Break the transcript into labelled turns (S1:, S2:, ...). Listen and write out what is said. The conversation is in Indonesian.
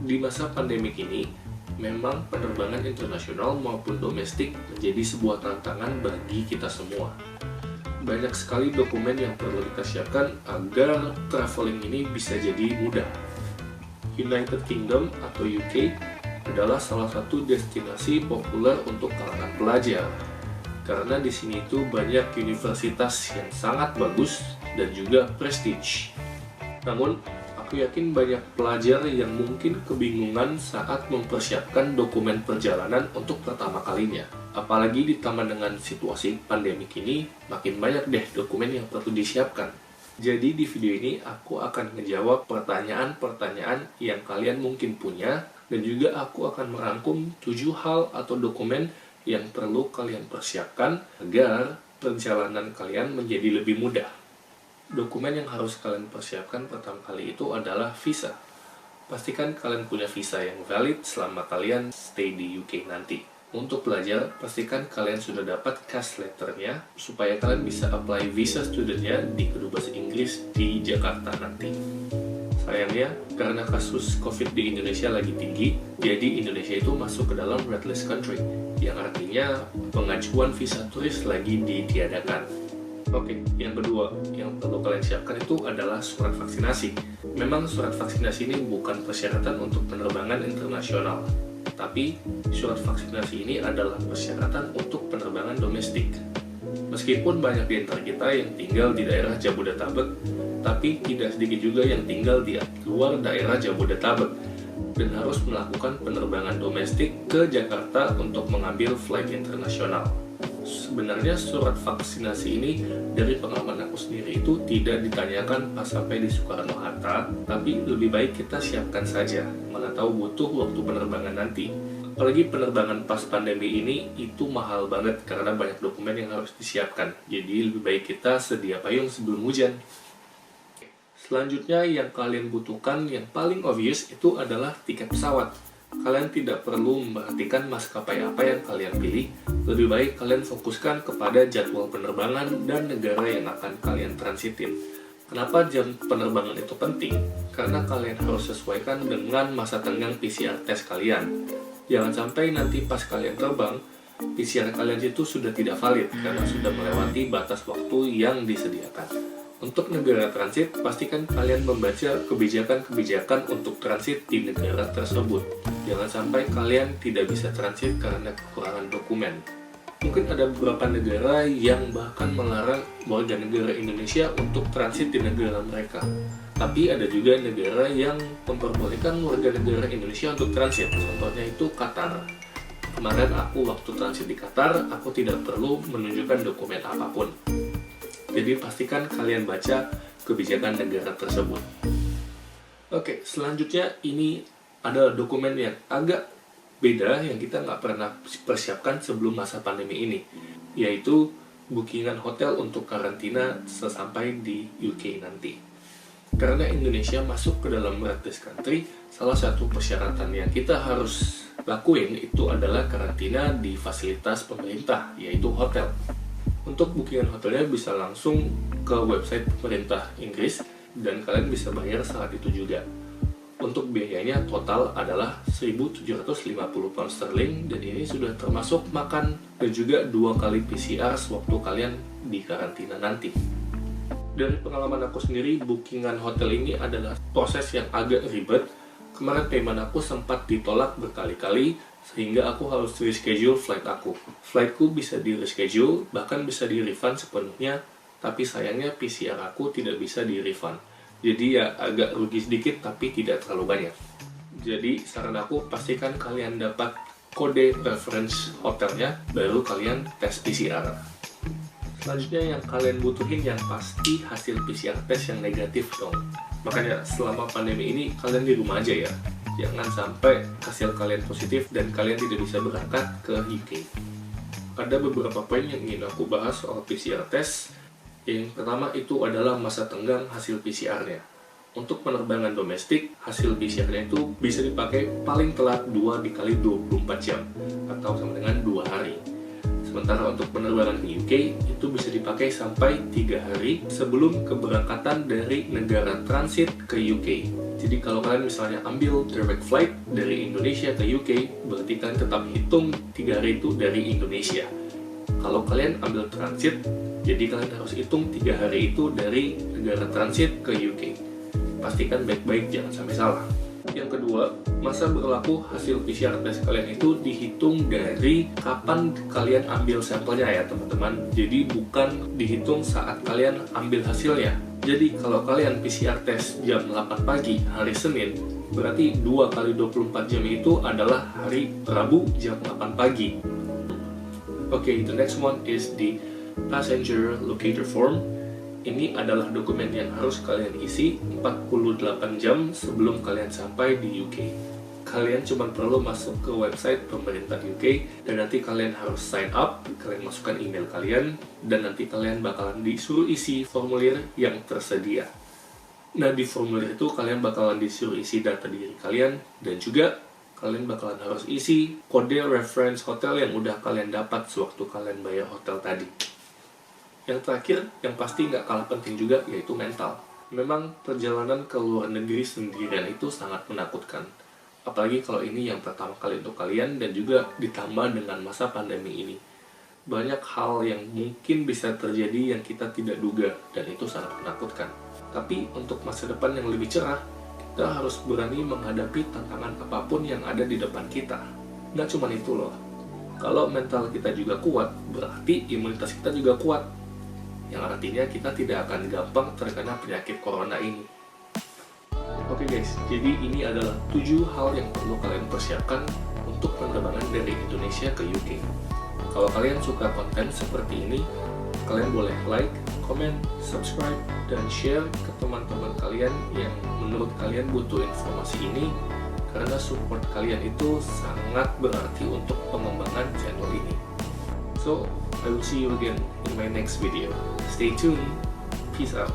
S1: Di masa pandemi ini, memang penerbangan internasional maupun domestik menjadi sebuah tantangan bagi kita semua. Banyak sekali dokumen yang perlu kita siapkan agar traveling ini bisa jadi mudah. United Kingdom atau UK adalah salah satu destinasi populer untuk kalangan pelajar. Karena di sini itu banyak universitas yang sangat bagus dan juga prestige. Namun, aku yakin banyak pelajar yang mungkin kebingungan saat mempersiapkan dokumen perjalanan untuk pertama kalinya. Apalagi ditambah dengan situasi pandemi ini, makin banyak deh dokumen yang perlu disiapkan. Jadi di video ini aku akan menjawab pertanyaan-pertanyaan yang kalian mungkin punya, dan juga aku akan merangkum 7 hal atau dokumen yang perlu kalian persiapkan agar perjalanan kalian menjadi lebih mudah. Dokumen yang harus kalian persiapkan pertama kali itu adalah visa. Pastikan kalian punya visa yang valid selama kalian stay di UK nanti. Untuk pelajar, pastikan kalian sudah dapat CAS letternya supaya kalian bisa apply visa studentnya di kedubes Inggris di Jakarta nanti. Sayangnya, karena kasus COVID di Indonesia lagi tinggi, jadi Indonesia itu masuk ke dalam red list country, yang artinya pengajuan visa turis lagi ditiadakan. Oke, yang kedua yang perlu kalian siapkan itu adalah surat vaksinasi. Memang surat vaksinasi ini bukan persyaratan untuk penerbangan internasional, tapi surat vaksinasi ini adalah persyaratan untuk penerbangan domestik. Meskipun banyak di antara kita yang tinggal di daerah Jabodetabek, tapi tidak sedikit juga yang tinggal di luar daerah Jabodetabek dan harus melakukan penerbangan domestik ke Jakarta untuk mengambil flight internasional. Sebenarnya surat vaksinasi ini dari pengalaman aku sendiri itu tidak ditanyakan pas sampai di Soekarno-Hatta, tapi lebih baik kita siapkan saja, mana tahu butuh waktu penerbangan nanti. Apalagi penerbangan pas pandemi ini itu mahal banget karena banyak dokumen yang harus disiapkan, jadi lebih baik kita sedia payung sebelum hujan. Selanjutnya yang kalian butuhkan yang paling obvious itu adalah tiket pesawat. Kalian tidak perlu memperhatikan maskapai apa yang kalian pilih, lebih baik kalian fokuskan kepada jadwal penerbangan dan negara yang akan kalian transitin. Kenapa jam penerbangan itu penting? Karena kalian harus sesuaikan dengan masa tenggang PCR test kalian. Jangan sampai nanti pas kalian terbang, PCR kalian itu sudah tidak valid karena sudah melewati batas waktu yang disediakan. Untuk negara transit, pastikan kalian membaca kebijakan-kebijakan untuk transit di negara tersebut. Jangan sampai kalian tidak bisa transit karena kekurangan dokumen. Mungkin ada beberapa negara yang bahkan melarang warga negara Indonesia untuk transit di negara mereka. Tapi ada juga negara yang memperbolehkan warga negara Indonesia untuk transit. Contohnya itu Qatar. Kemarin aku waktu transit di Qatar, aku tidak perlu menunjukkan dokumen apapun. Jadi pastikan kalian baca kebijakan negara tersebut. Oke, selanjutnya ini adalah dokumen yang agak beda yang kita nggak pernah persiapkan sebelum masa pandemi ini, yaitu bookingan hotel untuk karantina sesampai di UK nanti. Karena Indonesia masuk ke dalam red list country, salah satu persyaratan yang kita harus lakuin itu adalah karantina di fasilitas pemerintah, yaitu hotel. Untuk bookingan hotelnya bisa langsung ke website pemerintah Inggris dan kalian bisa bayar saat itu juga. Untuk biayanya total adalah 1.750 pound sterling dan ini sudah termasuk makan dan juga 2 kali PCR sewaktu kalian di karantina nanti. Dari pengalaman aku sendiri, bookingan hotel ini adalah proses yang agak ribet. Kemarin payment aku sempat ditolak berkali-kali sehingga aku harus reschedule flight aku. Flightku bisa di reschedule, bahkan bisa di refund sepenuhnya, tapi sayangnya PCR aku tidak bisa di refund. Jadi ya agak rugi sedikit tapi tidak terlalu banyak. Jadi saran aku, pastikan kalian dapat kode reference hotelnya baru kalian tes PCR. Selanjutnya yang kalian butuhin yang pasti hasil PCR test yang negatif dong. Makanya selama pandemi ini kalian di rumah aja ya. Jangan sampai hasil kalian positif dan kalian tidak bisa berangkat ke UK. Ada beberapa poin yang ingin aku bahas soal PCR test. Yang pertama itu adalah masa tenggang hasil PCR-nya. Untuk penerbangan domestik, hasil PCR-nya itu bisa dipakai paling telat 2 dikali 24 jam atau sama dengan 2 hari. Sementara untuk penerbangan ke UK itu bisa dipakai sampai 3 hari sebelum keberangkatan dari negara transit ke UK. Jadi kalau kalian misalnya ambil direct flight dari Indonesia ke UK, berarti kalian tetap hitung 3 hari itu dari Indonesia. Kalau kalian ambil transit, jadi kalian harus hitung 3 hari itu dari negara transit ke UK. Pastikan baik-baik, jangan sampai salah. Yang kedua, masa berlaku hasil PCR test kalian itu dihitung dari kapan kalian ambil sampelnya ya teman-teman. Jadi bukan dihitung saat kalian ambil hasilnya. Jadi kalau kalian PCR test jam 8 pagi hari Senin, berarti 2 kali 24 jam itu adalah hari Rabu jam 8 pagi. Oke, the next one is the passenger locator form. Ini adalah dokumen yang harus kalian isi 48 jam sebelum kalian sampai di UK. Kalian cuma perlu masuk ke website pemerintah UK dan nanti kalian harus sign up, kalian masukkan email kalian, dan nanti kalian bakalan disuruh isi formulir yang tersedia. Nah, di formulir itu kalian bakalan disuruh isi data diri kalian, dan juga kalian bakalan harus isi kode reference hotel yang udah kalian dapat sewaktu kalian bayar hotel tadi. Yang terakhir, yang pasti nggak kalah penting juga, yaitu mental. Memang perjalanan ke luar negeri sendirian itu sangat menakutkan. Apalagi kalau ini yang pertama kali untuk kalian dan juga ditambah dengan masa pandemi ini. Banyak hal yang mungkin bisa terjadi yang kita tidak duga, dan itu sangat menakutkan. Tapi untuk masa depan yang lebih cerah, kita harus berani menghadapi tantangan apapun yang ada di depan kita. Nggak cuma itu loh. Kalau mental kita juga kuat, berarti imunitas kita juga kuat. Yang artinya kita tidak akan gampang terkena penyakit corona ini. Oke guys, jadi ini adalah 7 hal yang perlu kalian persiapkan untuk penerbangan dari Indonesia ke UK. Kalau kalian suka konten seperti ini, kalian boleh like, comment, subscribe, dan share ke teman-teman kalian yang menurut kalian butuh informasi ini, karena support kalian itu sangat berarti untuk pengembangan channel ini. So, I will see you again in my next video. Stay tuned. Peace out.